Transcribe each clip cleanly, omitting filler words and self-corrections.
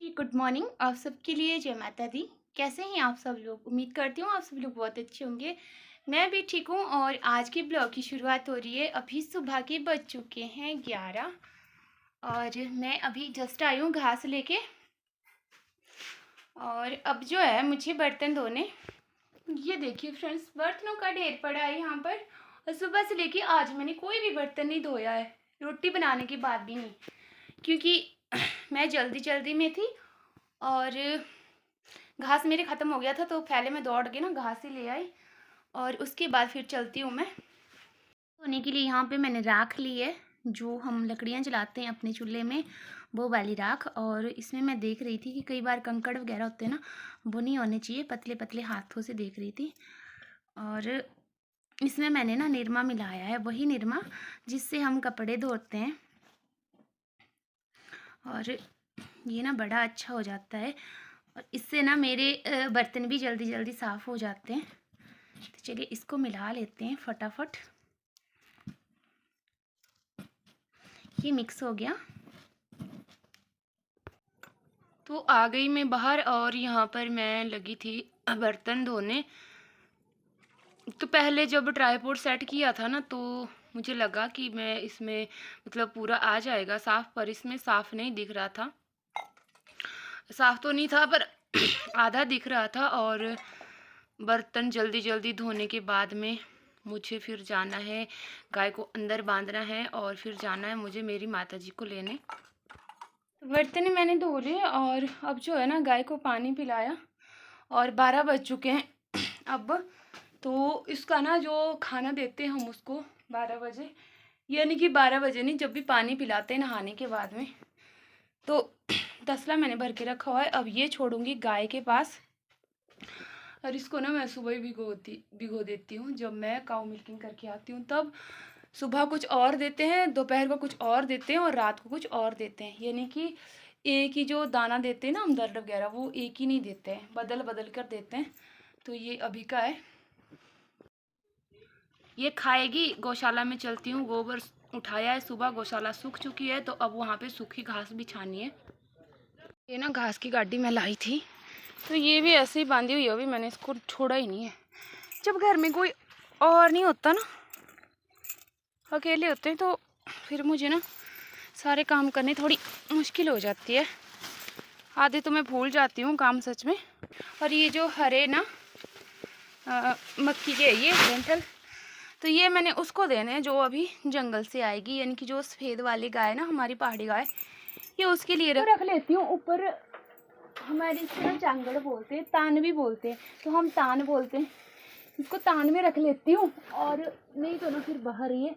Good morning आप सबके लिए। जय माता दी। कैसे हैं आप सब लोग? उम्मीद करती हूँ आप सब लोग बहुत अच्छे होंगे। मैं भी ठीक हूँ और आज के ब्लॉग की शुरुआत हो रही है। अभी सुबह के बज चुके हैं 11 और मैं अभी जस्ट आई हूँ घास लेके। और अब जो है मुझे बर्तन धोने, ये देखिए फ्रेंड्स, बर्तनों का ढेर पड़ा है यहाँ पर। और सुबह से लेके आज मैंने कोई भी बर्तन नहीं धोया है, रोटी बनाने के बाद भी नहीं, क्योंकि मैं जल्दी जल्दी में थी और घास मेरे ख़त्म हो गया था। तो पहले मैं दौड़ के ना घास ही ले आई और उसके बाद फिर चलती हूँ मैं धोने के लिए। यहाँ पे मैंने राख ली है, जो हम लकड़ियाँ जलाते हैं अपने चूल्हे में, वो वाली राख। और इसमें मैं देख रही थी कि कई बार कंकड़ वगैरह होते हैं ना, वो नहीं होने चाहिए, पतले पतले हाथों से देख रही थी। और इसमें मैंने ना निरमा मिलाया है, वही निरमा जिससे हम कपड़े धोते हैं। और ये ना बड़ा अच्छा हो जाता है और इससे ना मेरे बर्तन भी जल्दी जल्दी साफ़ हो जाते हैं। तो चलिए इसको मिला लेते हैं फटाफट। ये मिक्स हो गया तो आ गई मैं बाहर और यहाँ पर मैं लगी थी बर्तन धोने। तो पहले जब ट्राइपॉड सेट किया था ना, तो मुझे लगा कि मैं इसमें मतलब पूरा आ जाएगा साफ़, पर इसमें साफ़ नहीं दिख रहा था। साफ़ तो नहीं था पर आधा दिख रहा था। और बर्तन जल्दी जल्दी धोने के बाद में मुझे फिर जाना है, गाय को अंदर बांधना है और फिर जाना है मुझे मेरी माताजी को लेने। बर्तन मैंने धो लिए और अब जो है ना गाय को पानी पिलाया और 12 बज चुके हैं अब। तो इसका ना जो खाना देते हैं हम उसको 12 बजे, यानी कि 12 बजे नहीं, जब भी पानी पिलाते हैं नहाने के बाद में। तो तसला मैंने भर के रखा हुआ है, अब ये छोड़ूंगी गाय के पास। और इसको ना मैं सुबह ही भिगो देती हूँ। जब मैं काऊ मिल्किंग करके आती हूँ तब सुबह कुछ और देते हैं, दोपहर को कुछ और देते हैं और रात को कुछ और देते हैं। यानी कि एक ही जो दाना देते हैं ना हम, दर्द वगैरह, वो एक ही नहीं देते हैं, बदल बदल कर देते हैं। तो ये अभी का है, ये खाएगी। गौशाला में चलती हूँ, गोबर उठाया है सुबह, गौशाला सूख चुकी है तो अब वहाँ पे सूखी घास बिछानी है। ये ना घास की गाड़ी मैं लाई थी, तो ये भी ऐसे ही बांधी हुई है, अभी मैंने इसको छोड़ा ही नहीं है। जब घर में कोई और नहीं होता ना, अकेले होते हैं, तो फिर मुझे ना सारे काम करने थोड़ी मुश्किल हो जाती है। आधे तो मैं भूल जाती हूँ काम सच में। और ये जो हरे ना मक्की के ये डेंटल, तो ये मैंने उसको देने हैं जो अभी जंगल से आएगी, यानी कि जो सफ़ेद वाली गाय ना, हमारी पहाड़ी गाय, ये उसके लिए रख लेती हूँ। ऊपर हमारे इसको चांगड़ बोलते हैं, तान भी बोलते हैं, तो हम तान बोलते हैं, इसको तान में रख लेती हूँ। और नहीं तो ना फिर बाहर ये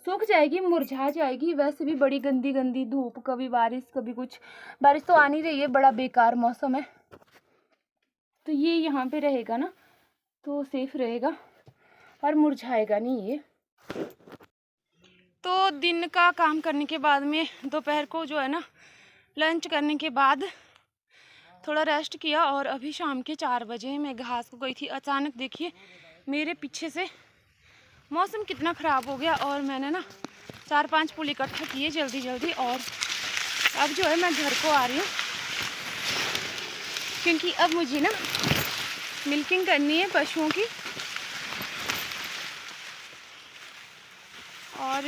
सूख जाएगी, मुरझा जाएगी। वैसे भी बड़ी गंदी गंदी धूप, कभी बारिश कभी कुछ। बारिश तो आ नहीं रही है, बड़ा बेकार मौसम है। तो ये यहाँ पे रहेगा ना तो सेफ रहेगा और मुरझाएगा नहीं ये। तो दिन का काम करने के बाद में दोपहर को जो है ना लंच करने के बाद थोड़ा रेस्ट किया और अभी शाम के 4 बजे मैं घास को गई थी। अचानक देखिए मेरे पीछे से मौसम कितना ख़राब हो गया और मैंने ना 4-5 पुल इकट्ठा किए जल्दी जल्दी। और अब जो है मैं घर को आ रही हूँ, क्योंकि अब मुझे ना मिल्किंग करनी है पशुओं की। और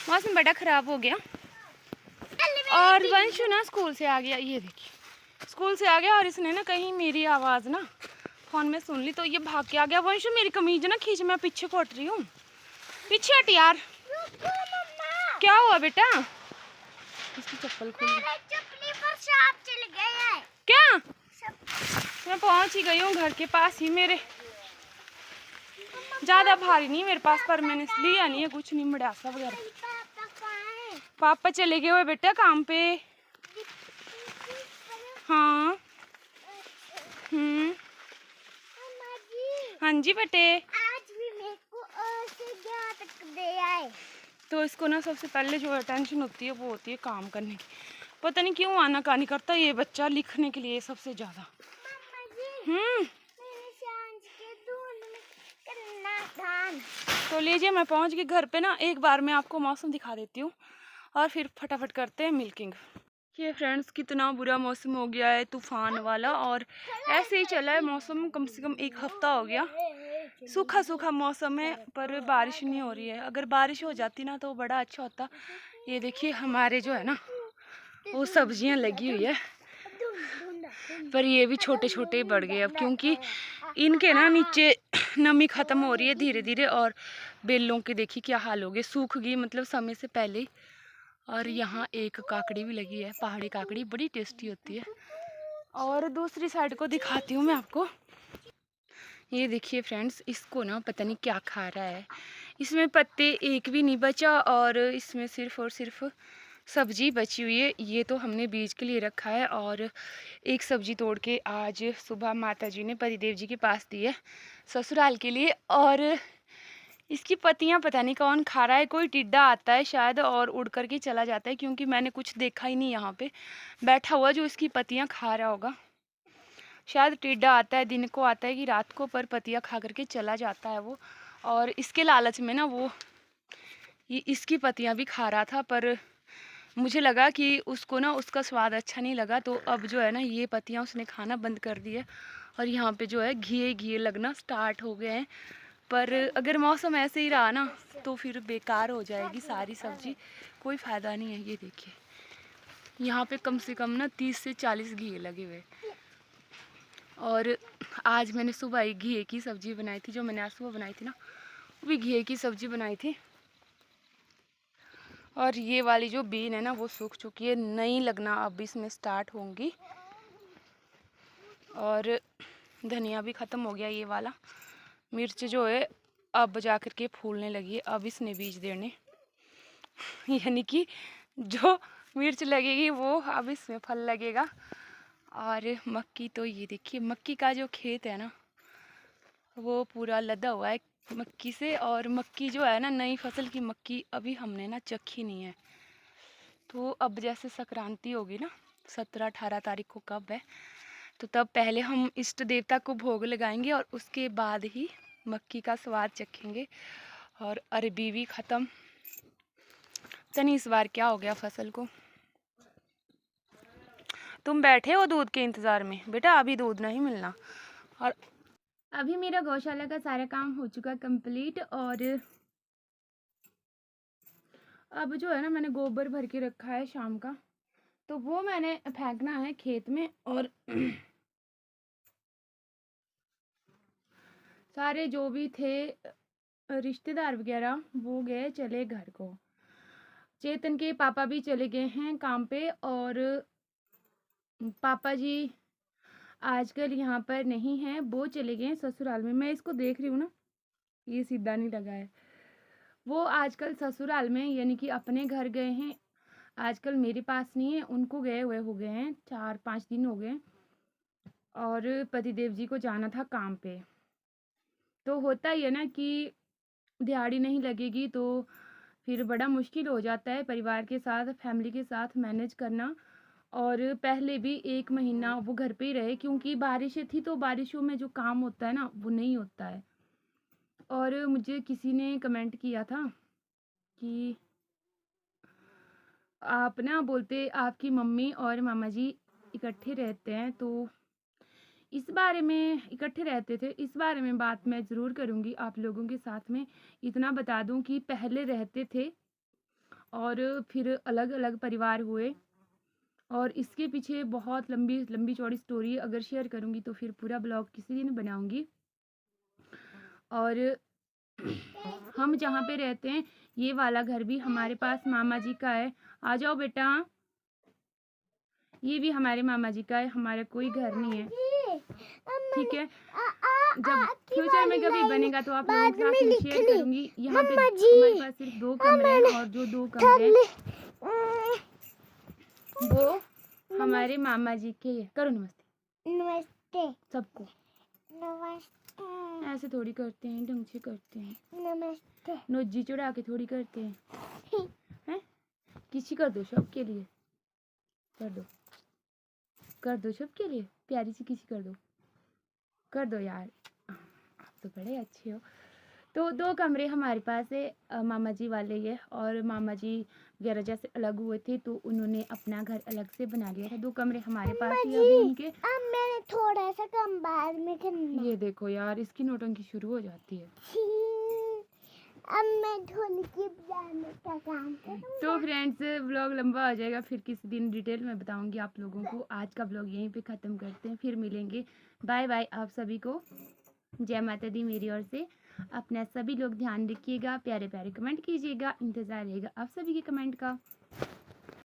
मौसम बड़ा ख़राब हो गया और वंशु ना स्कूल से आ गया, ये देखिए स्कूल से आ गया और इसने ना कहीं मेरी आवाज़ ना फ़ोन में सुन ली, तो ये भाग के आ गया। वंशु मेरी कमीज ना खींच, मैं पीछे कोट रही हूँ, पीछे हट यार। क्या हुआ बेटा? इसकी चप्पल खुल गई। क्या? मैं पहुंच ही गई हूँ घर के पास ही मेरे। ज़्यादा भारी नहीं मेरे पास, पर मैंने लिया नहीं है कुछ, नहीं मड़ासा वगैरह। पापा चले गए हुए बेटा काम पे। हाँ हाँ जी बेटे। आज भी मेरे को से तक दे आए। तो इसको ना सबसे पहले जो टेंशन होती है वो होती है काम करने की। पता नहीं क्यों आनाकानी करता है ये बच्चा लिखने के लिए सबसे ज़्यादा। तो लीजिए मैं पहुंच गई घर पे ना। एक बार मैं आपको मौसम दिखा देती हूँ और फिर फटाफट करते हैं मिल्किंग। ये फ्रेंड्स कितना बुरा मौसम हो गया है, तूफान वाला। और ऐसे ही चला है मौसम, कम से कम 1 हफ्ता हो गया। सूखा सूखा मौसम है पर बारिश नहीं हो रही है। अगर बारिश हो जाती ना तो बड़ा अच्छा होता। ये देखिए हमारे जो है ना वो सब्जियां लगी हुई है, पर ये भी छोटे छोटे बढ़ गए अब, क्योंकि इनके ना नीचे नमी खत्म हो रही है धीरे धीरे। और बेलों के देखिए क्या हाल हो गए, सूख गई मतलब समय से पहले ही। और यहाँ एक काकड़ी भी लगी है, पहाड़ी काकड़ी, बड़ी टेस्टी होती है। और दूसरी साइड को दिखाती हूँ मैं आपको। ये देखिए फ्रेंड्स, इसको ना पता नहीं क्या खा रहा है। इसमें पत्ते एक भी नहीं बचा और इसमें सिर्फ और सिर्फ सब्जी बची हुई है। ये तो हमने बीज के लिए रखा है। और एक सब्जी तोड़ के आज सुबह माता जी ने पतिदेव जी के पास दी है ससुराल के लिए। और इसकी पत्तियां पता नहीं कौन खा रहा है, कोई टिड्डा आता है शायद और उड़ करके चला जाता है, क्योंकि मैंने कुछ देखा ही नहीं यहाँ पे बैठा हुआ जो इसकी पत्तियां खा रहा होगा। शायद टिड्डा आता है, दिन को आता है कि रात को, पर पत्तियां खा करके चला जाता है वो। और इसके लालच में ना वो ये इसकी पत्तियां भी खा रहा था, पर मुझे लगा कि उसको ना उसका स्वाद अच्छा नहीं लगा, तो अब जो है ना ये पत्तियां उसने खाना बंद कर दी है। और यहाँ पे जो है घिए घिए लगना स्टार्ट हो गए हैं। पर अगर मौसम ऐसे ही रहा ना तो फिर बेकार हो जाएगी सारी सब्जी, कोई फ़ायदा नहीं है। ये देखिए यहाँ पे कम से कम ना 30 से 40 घिए लगे हुए। और आज मैंने सुबह ही घिए की सब्ज़ी बनाई थी, जो मैंने आज सुबह बनाई थी ना वो भी घिए की सब्ज़ी बनाई थी। और ये वाली जो बीन है ना वो सूख चुकी है, नई लगना अब इसमें स्टार्ट होंगी। और धनिया भी ख़त्म हो गया ये वाला। मिर्च जो है अब जा कर के फूलने लगी है, अब इसने बीज देने यानी कि जो मिर्च लगेगी वो अब इसमें फल लगेगा। और मक्की तो ये देखिए, मक्की का जो खेत है ना वो पूरा लदा हुआ है मक्की से। और मक्की जो है ना, नई फसल की मक्की अभी हमने ना चखी नहीं है। तो अब जैसे संक्रांति होगी ना 17-18 तारीख को, कब है तो तब पहले हम इष्ट देवता को भोग लगाएंगे और उसके बाद ही मक्की का स्वाद चखेंगे। और अरबी भी ख़त्म, तनी इस बार क्या हो गया फसल को। तुम बैठे हो दूध के इंतज़ार में बेटा, अभी दूध नहीं मिलना। और अभी मेरा गौशाला का सारा काम हो चुका कंप्लीट। और अब जो है ना मैंने गोबर भर के रखा है शाम का, तो वो मैंने फेंकना है खेत में। और सारे जो भी थे रिश्तेदार वगैरह वो गए चले घर को। चेतन के पापा भी चले गए हैं काम पे। और पापा जी आजकल यहाँ पर नहीं हैं, वो चले गए हैं ससुराल में। मैं इसको देख रही हूँ ना, ये सीधा नहीं लगा है। वो आजकल ससुराल में यानी कि अपने घर गए हैं, आजकल मेरे पास नहीं है। उनको गए हुए हो गए हैं 4-5 दिन हो गए। और पतिदेव जी को जाना था काम पे। तो होता ही है ना कि दिहाड़ी नहीं लगेगी तो फिर बड़ा मुश्किल हो जाता है परिवार के साथ, फैमिली के साथ मैनेज करना। और पहले भी 1 महीना वो घर पे ही रहे, क्योंकि बारिशें थी तो बारिशों में जो काम होता है ना वो नहीं होता है। और मुझे किसी ने कमेंट किया था कि आप ना बोलते आपकी मम्मी और मामा जी इकट्ठे रहते हैं, तो इस बारे में इकट्ठे रहते थे, इस बारे में बात मैं ज़रूर करूँगी आप लोगों के साथ में। इतना बता दूँ कि पहले रहते थे और फिर अलग अलग परिवार हुए। और इसके पीछे बहुत लंबी लंबी चौड़ी स्टोरी, अगर शेयर करूँगी तो फिर पूरा ब्लॉग किसी दिन बनाऊँगी। और हम जहाँ पे रहते हैं ये वाला घर भी हमारे पास मामा जी का है। आ जाओ बेटा, ये भी हमारे मामा जी का है, हमारा कोई घर नहीं है। ठीक है, जब फ्यूचर में कभी बनेगा तो आप लोगों के साथ में शेयर करूँगी। यहाँ पे हमारे पास सिर्फ 2 कमरे हैं और जो 2 कमरे हैं वो हमारे मामा जी के हैं। करो नमस्ते। नमस्ते सबको। नमस्ते ऐसे थोड़ी करते हैं, ढंग से करते हैं। नमस्ते नोजी चढ़ा के थोड़ी करते हैं। हैं किसी कर दो सबके लिए, कर दो, कर दो सबके लिए, प्यारी सी किसी कर दो, कर दो यार, आप तो बड़े अच्छे हो। तो 2 कमरे हमारे पास है, मामा जी वाले ये, और मामा जी वगैरह जैसे अलग हुए थे तो उन्होंने अपना घर अलग से बना लिया था। 2 कमरे हमारे पास ही अभी उनके। अब मैंने थोड़ा सा कम बाद में करना। ये देखो यार, इसकी नौटंकी शुरू हो जाती है। अब मैं ढोलकी बजाने का काम करूँगा। तो फ्रेंड्स, व्लॉग लंबा हो जाएगा, फिर किसी दिन डिटेल में बताऊंगी आप लोगों को। आज का व्लॉग यहीं पे ख़त्म करते हैं, फिर मिलेंगे। बाय बाय आप सभी को, जय माता दी मेरी ओर से। अपना सभी लोग ध्यान रखिएगा, प्यारे प्यारे कमेंट कीजिएगा, इंतज़ार रहेगा आप सभी के कमेंट का।